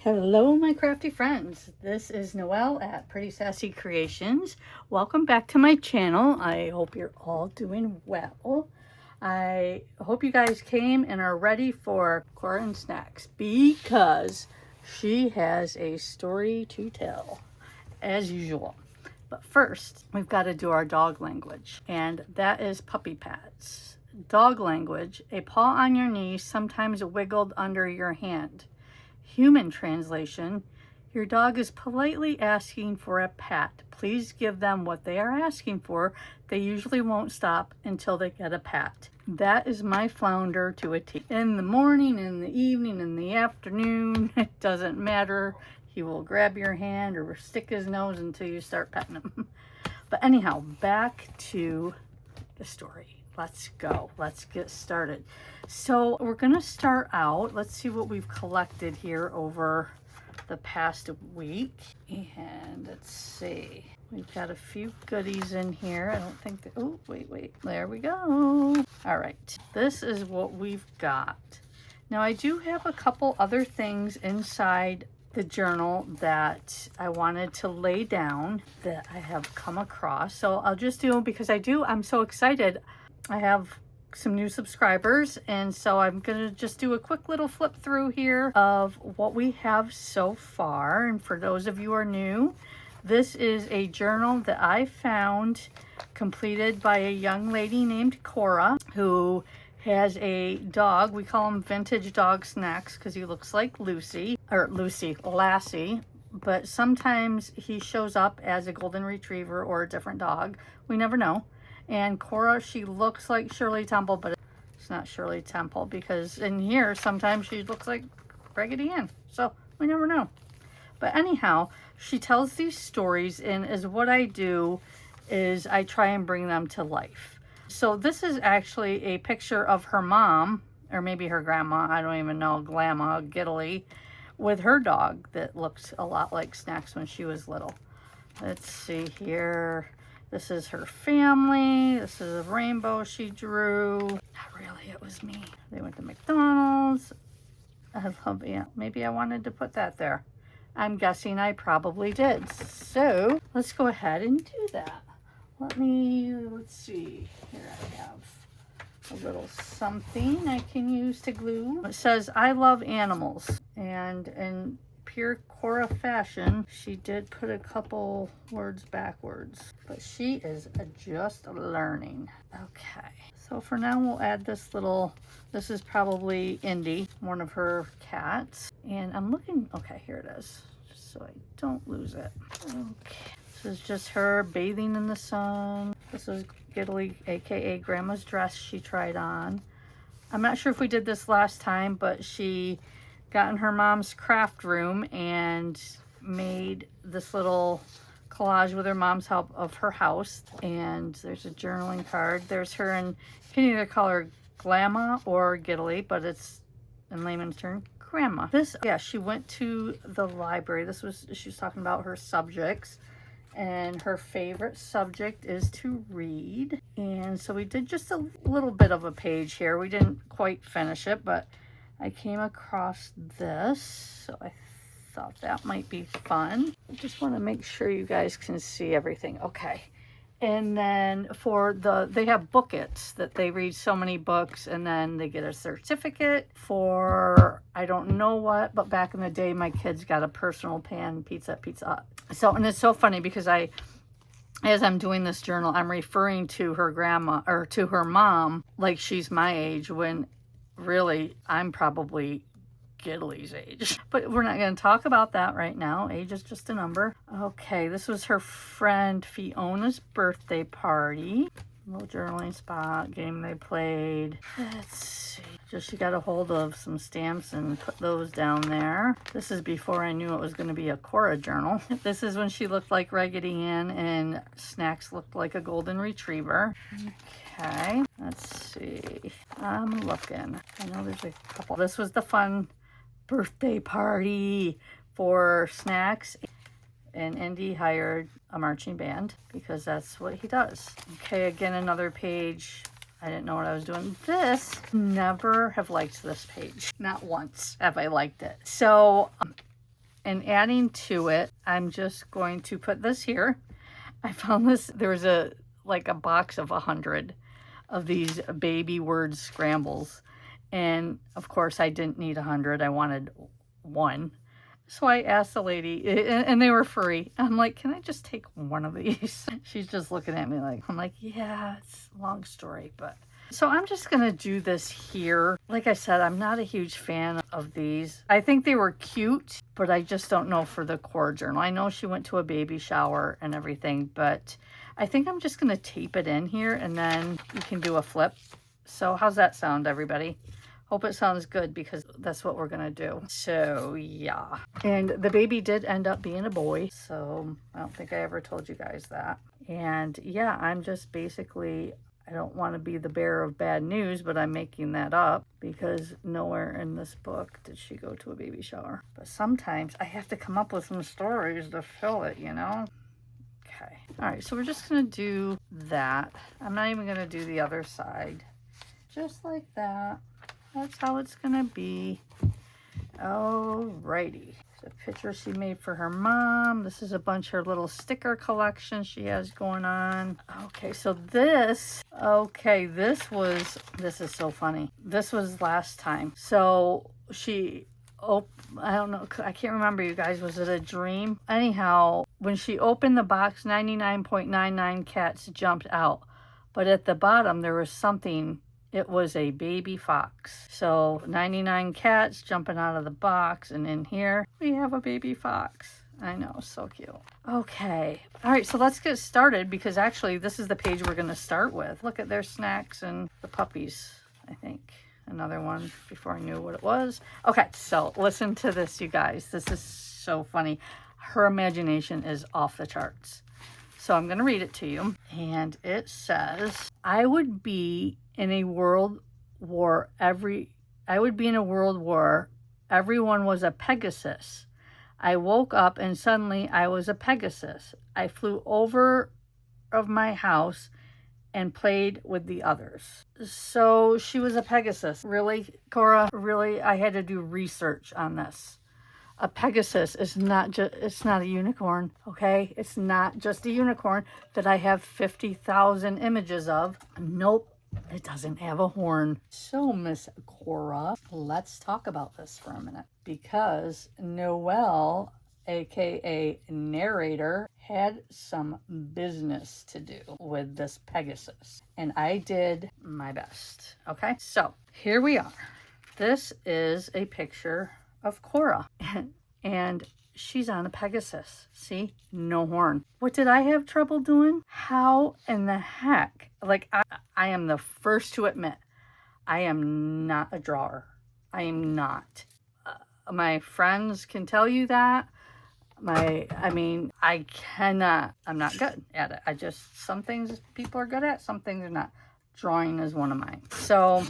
Hello, my crafty friends. This is Noelle at Pretty Sassy Creations. Welcome back to my channel. I hope you're all doing well. I hope you guys came and are ready for Cora Snacks because she has a story to tell, as usual. But first, we've got to do our dog language, and that is puppy pats. Dog language: a paw on your knee, sometimes wiggled under your hand. Human translation: your dog is politely asking for a pat. Please give them what they are asking for. They usually won't stop until they get a pat. That is my flounder to a T. In the morning, in the evening, in the afternoon, it doesn't matter. He will grab your hand or stick his nose until you start petting him. But anyhow, back to the story. Let's go. Let's get started. So we're going to start out. Let's see what we've collected here over the past week. And let's see. We've got a few goodies in here. I don't think that... Oh, wait. There we go. All right. This is what we've got. Now, I do have a couple other things inside the journal that I wanted to lay down that I have come across. So I'll just do them because I'm so excited. I have some new subscribers, and so I'm going to just do a quick little flip through here of what we have so far. And for those of you who are new, this is a journal that I found completed by a young lady named Cora, who has a dog. We call him Vintage Dog Snacks because he looks like Lassie, but sometimes he shows up as a golden retriever or a different dog. We never know. And Cora, she looks like Shirley Temple, but it's not Shirley Temple because in here sometimes she looks like Raggedy Ann. So we never know. But anyhow, she tells these stories, and as what I do is I try and bring them to life. So this is actually a picture of her mom, or maybe her grandma, I don't even know, Grandma Giddily, with her dog that looks a lot like Snacks when she was little. Let's see here. This is her family. This is a rainbow she drew. Not really, it was me. They went to McDonald's. I love it. Maybe I wanted to put that there. I'm guessing I probably did. So let's go ahead and do that. Let's see. Here I have a little something I can use to glue. It says, I love animals. And in pure Cora fashion, she did put a couple words backwards, but she is just learning. Okay, so for now we'll add this is probably Indy, one of her cats, and I'm looking, okay, here it is, just so I don't lose it. Okay, this is just her bathing in the sun. This is Giddily, aka Grandma's dress she tried on. I'm not sure if we did this last time, but she got in her mom's craft room and made this little collage with her mom's help of her house. And there's a journaling card. There's her, and you can either call her Grandma or Giddily, but it's in layman's term, Grandma. She went to the library. She was talking about her subjects, and her favorite subject is to read. And so we did just a little bit of a page here. We didn't quite finish it, but I came across this, so I thought that might be fun. I just want to make sure you guys can see everything. Okay. And then they have bookets that they read so many books, and then they get a certificate for, I don't know what, but back in the day, my kids got a personal pan Pizza Hut. So, and it's so funny because as I'm doing this journal, I'm referring to her grandma, or to her mom, like she's my age, when really I'm probably Giddily's age. But we're not going to talk about that right now. Age is just a number. Okay, this was her friend Fiona's birthday party. Little journaling spot, game they played. Let's see. Just she got a hold of some stamps and put those down there. This is before I knew it was going to be a Cora journal. This is when she looked like Raggedy Ann and Snacks looked like a golden retriever. Okay, let's see. I'm looking. I know there's a couple. This was the fun birthday party for Snacks, and Indy hired a marching band because that's what he does. Okay, again, another page. I didn't know what I was doing. Never have liked this page. Not once have I liked it. So and adding to it, I'm just going to put this here. I found this, there was a box of 100 of these baby word scrambles. And of course I didn't need 100, I wanted one. So I asked the lady, and they were free. I'm like, can I just take one of these? She's just looking at me like, I'm like, yeah, it's a long story, but. So I'm just gonna do this here. Like I said, I'm not a huge fan of these. I think they were cute, but I just don't know for the Cora journal. I know she went to a baby shower and everything, but I think I'm just gonna tape it in here and then you can do a flip. So how's that sound, everybody? Hope it sounds good because that's what we're gonna do. So yeah. And the baby did end up being a boy. So I don't think I ever told you guys that. And yeah, I'm just basically, I don't want to be the bearer of bad news, but I'm making that up because nowhere in this book did she go to a baby shower. But sometimes I have to come up with some stories to fill it, you know? Okay. All right, so we're just gonna do that. I'm not even gonna do the other side. Just like that. That's how it's gonna be. Alrighty. It's a picture she made for her mom. This is a bunch of her little sticker collection she has going on. Okay, so this is so funny. This was last time. So she, I don't know, I can't remember, you guys, was it a dream? Anyhow, when she opened the box, 99.99 cats jumped out. But at the bottom, there was something. It was a baby fox. So 99 cats jumping out of the box, and in here we have a baby fox. I know, so cute. Okay, all right, so let's get started because actually this is the page we're going to start with. Look at their snacks and the puppies, I think. Another one before I knew what it was. Okay, so listen to this, you guys. This is so funny. Her imagination is off the charts. So I'm going to read it to you. And it says, I would be in a world war, everyone was a Pegasus. I woke up and suddenly I was a Pegasus. I flew over of my house and played with the others. So she was a Pegasus. Really, Cora? Really? I had to do research on this. A Pegasus is it's not a unicorn, okay? It's not just a unicorn that I have 50,000 images of. Nope, it doesn't have a horn. So, Miss Cora, let's talk about this for a minute. Because Noelle, aka narrator, had some business to do with this Pegasus. And I did my best, okay? So, here we are. This is a picture of Cora, and she's on a Pegasus. See, no horn. What did I have trouble doing? How in the heck? Like, I am the first to admit, I am not a drawer. I am not. My friends can tell you that. I cannot, I'm not good at it. Some things people are good at, some things are not. Drawing is one of mine. So,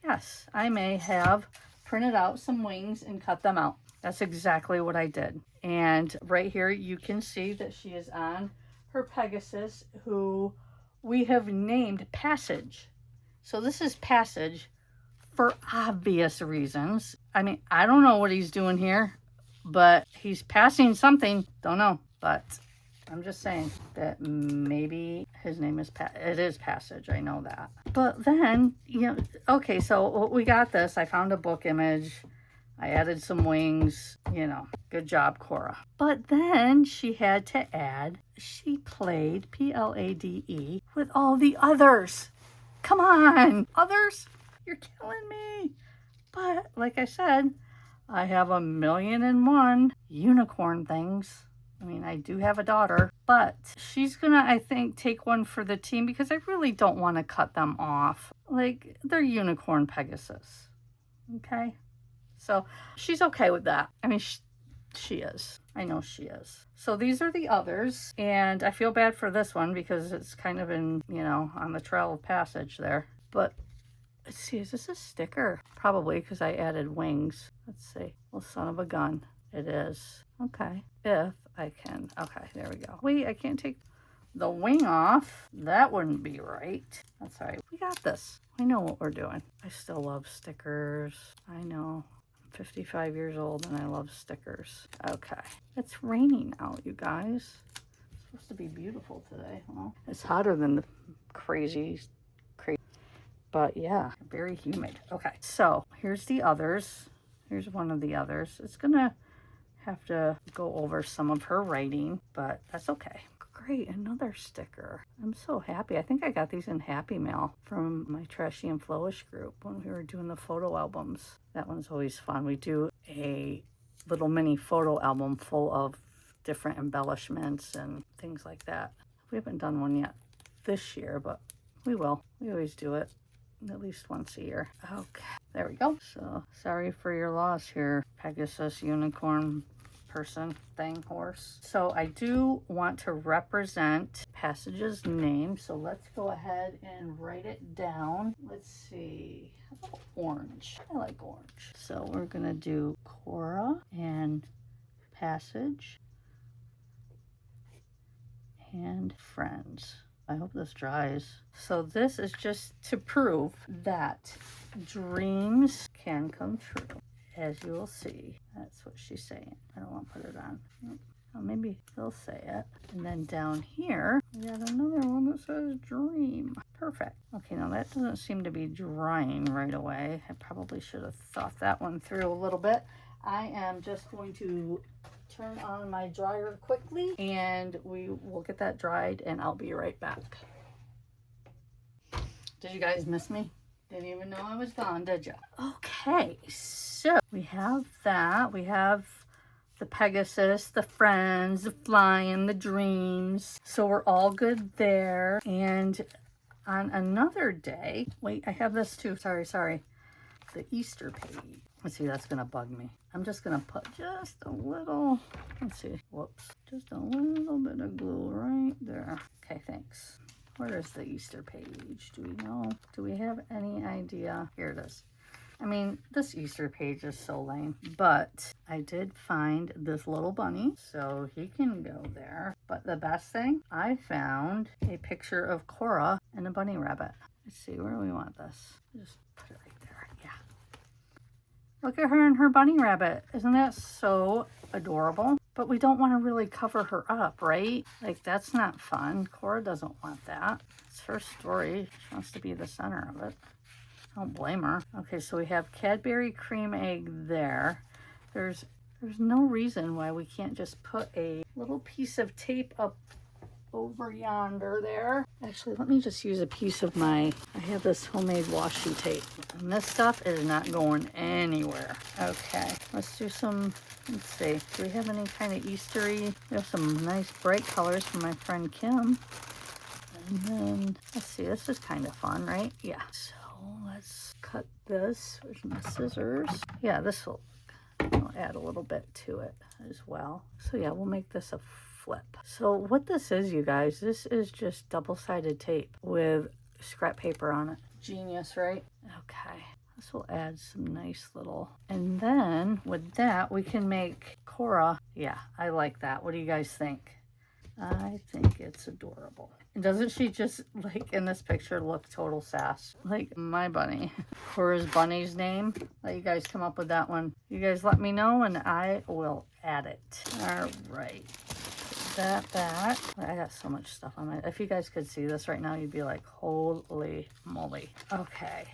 yes, I may have printed out some wings and cut them out. That's exactly what I did. And right here you can see that she is on her Pegasus, who we have named Passage. So this is Passage for obvious reasons. I mean, I don't know what he's doing here, but he's passing something. Don't know, but I'm just saying that maybe his name is it is Passage. I know that. But then, okay, so we got this. I found a book image. I added some wings, good job, Cora. But then she had to add, she played, Plade, with all the others. Come on, others, you're killing me. But like I said, I have 1,000,001 unicorn things. I mean, I do have a daughter, but she's gonna, I think, take one for the team because I really don't want to cut them off. Like, they're unicorn Pegasus, okay? So she's okay with that. I mean, she is. I know she is. So these are the others. And I feel bad for this one because it's kind of in, on the trail of passage there. But let's see, is this a sticker? Probably because I added wings. Let's see. Well, son of a gun. It is. Okay. If I can. Okay, there we go. Wait, I can't take the wing off. That wouldn't be right. That's all right. We got this. I know what we're doing. I still love stickers. I know. 55 years old and I love stickers. Okay. It's raining out, you guys. It's supposed to be beautiful today. Well, it's hotter than the crazy, but yeah, very humid. Okay, so here's the others. Here's one of the others. It's gonna have to go over some of her writing, but that's okay. Great, another sticker. I'm so happy. I think I got these in Happy Mail from my Trashy and Flowish group when we were doing the photo albums. That one's always fun. We do a little mini photo album full of different embellishments and things like that. We haven't done one yet this year, but we will. We always do it at least once a year. Okay, there we go. So sorry for your loss here, Pegasus unicorn person thing horse. So I do want to represent Passage's name, so let's go ahead and write it down. Let's see, how about orange? I like orange. So we're gonna do Cora and Passage and friends. I hope this dries. So this is just to prove that dreams can come true. As you will see, that's what she's saying. I don't want to put it on. Oh, maybe they'll say it. And then down here, we got another one that says dream. Perfect. Okay, now that doesn't seem to be drying right away. I probably should have thought that one through a little bit. I am just going to turn on my dryer quickly and we will get that dried and I'll be right back. Did you guys miss me? Didn't even know I was gone, did you? Okay, so we have that. We have the Pegasus, the friends, the flying, the dreams. So we're all good there. And on another day, wait, I have this too. Sorry. The Easter page. Let's see, that's gonna bug me. I'm just gonna put just a little, let's see, whoops. Just a little bit of glue right there. Okay, thanks. Where is the Easter page? Do we know? Do we have any idea? Here it is. I mean, this Easter page is so lame, but I did find this little bunny, so he can go there. But the best thing, I found a picture of Cora and a bunny rabbit. Let's see, where do we want this? Just put it right there, yeah. Look at her and her bunny rabbit. Isn't that so adorable? But we don't want to really cover her up, right? Like, that's not fun. Cora doesn't want that. It's her story. She wants to be the center of it. I don't blame her. Okay, so we have Cadbury cream egg there. There's no reason why we can't just put a little piece of tape up over yonder there. Actually, let me just use a piece of I have this homemade washi tape. And this stuff is not going anywhere. Okay, let's do some, let's see. Do we have any kind of Eastery? We have some nice bright colors from my friend Kim. And then, let's see, this is kind of fun, right? Yeah. So let's cut this with my scissors. Yeah, this will add a little bit to it as well. So yeah, we'll make this a flip. So what this is, you guys, this is just double-sided tape with scrap paper on it. Genius, right? Okay, this will add some nice little, and then with that we can make Cora. Yeah, I like that. What do you guys think? I think it's adorable. And doesn't she just, like, in this picture, look total sass? Like my bunny. Cora's bunny's name. Let you guys come up with that one. You guys let me know and I will add it. All right. That. I got so much stuff on it. If you guys could see this right now, you'd be like, holy moly. Okay.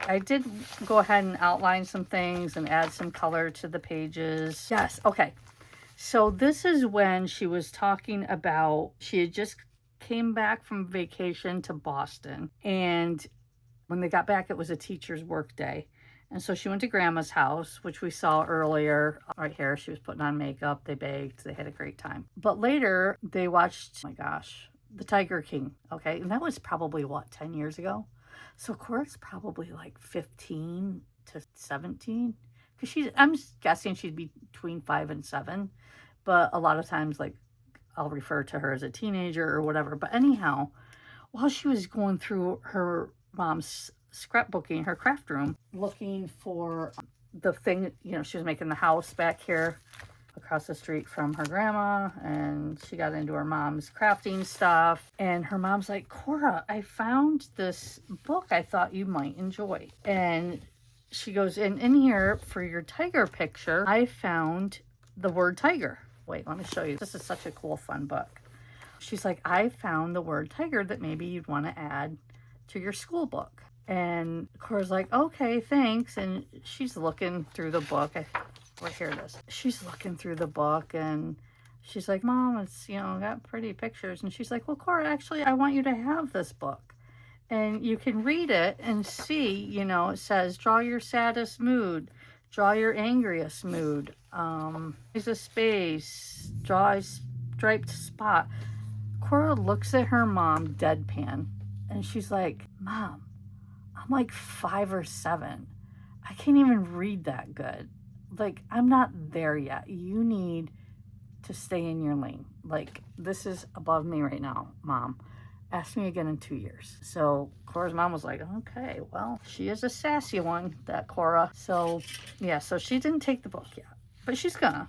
I did go ahead and outline some things and add some color to the pages. Yes. Okay. So this is when she was talking about, she had just came back from vacation to Boston, and when they got back, it was a teacher's work day. And so she went to Grandma's house, which we saw earlier right here. She was putting on makeup, they baked, they had a great time. But later they watched, oh my gosh, The Tiger King. Okay, and that was probably what, 10 years ago? So Cora's probably like 15 to 17. Because I'm guessing she'd be between 5 and 7, but a lot of times, like, I'll refer to her as a teenager or whatever. But anyhow, while she was going through her mom's scrapbooking, her craft room, looking for the thing, you know, she was making the house back here across the street from her grandma, and she got into her mom's crafting stuff, and her mom's like, Cora, I found this book I thought you might enjoy. And she goes, in here for your tiger picture, I found the word tiger. Wait, let me show you. This is such a cool, fun book. She's like, I found the word tiger that maybe you'd want to add to your school book. And Cora's like, okay, thanks. And she's looking through the book. Right here it is. She's looking through the book and she's like, Mom, it's, you know, got pretty pictures. And she's like, well, Cora, actually, I want you to have this book. And you can read it and see, you know, it says, draw your saddest mood, draw your angriest mood. There's a space, draw a striped spot. Cora looks at her mom deadpan and she's like, Mom, I'm like 5 or 7. I can't even read that good. Like, I'm not there yet. You need to stay in your lane. Like, this is above me right now, Mom. Ask me again in 2 years. So Cora's mom was like, okay, well, she is a sassy one, that Cora. So yeah, so she didn't take the book yet, but she's gonna.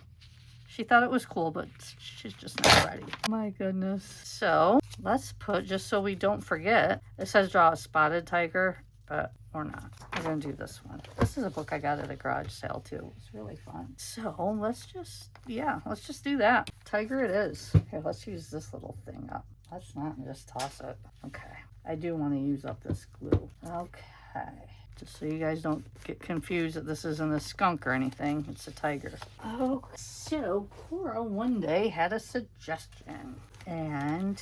She thought it was cool, but she's just not ready. My goodness. So let's put, just so we don't forget, it says draw a spotted tiger, but we're not. We're gonna do this one. This is a book I got at a garage sale too. It's really fun. So let's just do that. Tiger it is. Okay, let's use this little thing up. Let's not just toss it. Okay. I do want to use up this glue. Okay. Just so you guys don't get confused that this isn't a skunk or anything. It's a tiger. Oh, so Cora one day had a suggestion. And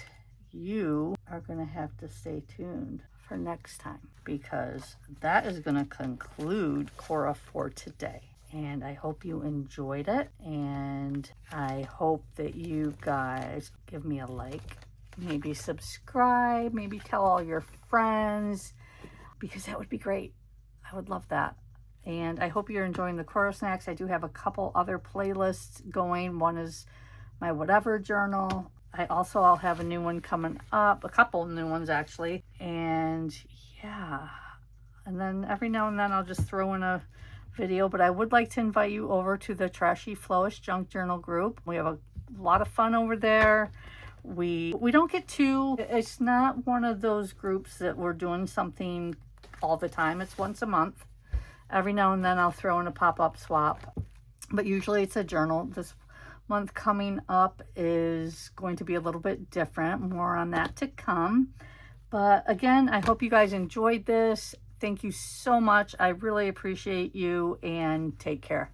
you are going to have to stay tuned for next time. Because that is going to conclude Cora for today. And I hope you enjoyed it. And I hope that you guys give me a like. Maybe subscribe. Maybe tell all your friends. Because that would be great. I would love that. And I hope you're enjoying the Cora Snacks. I do have a couple other playlists going. One is my whatever journal. I'll have a new one coming up. A couple new ones actually. And yeah. And then every now and then I'll just throw in a video. But I would like to invite you over to the Trashy Flowish Junk Journal group. We have a lot of fun over there. We don't get too, it's not one of those groups that we're doing something all the time. It's once a month. Every now and then I'll throw in a pop-up swap, but usually it's a journal. This month coming up is going to be a little bit different. More on that to come. But again, I hope you guys enjoyed this. Thank you so much. I really appreciate you and take care.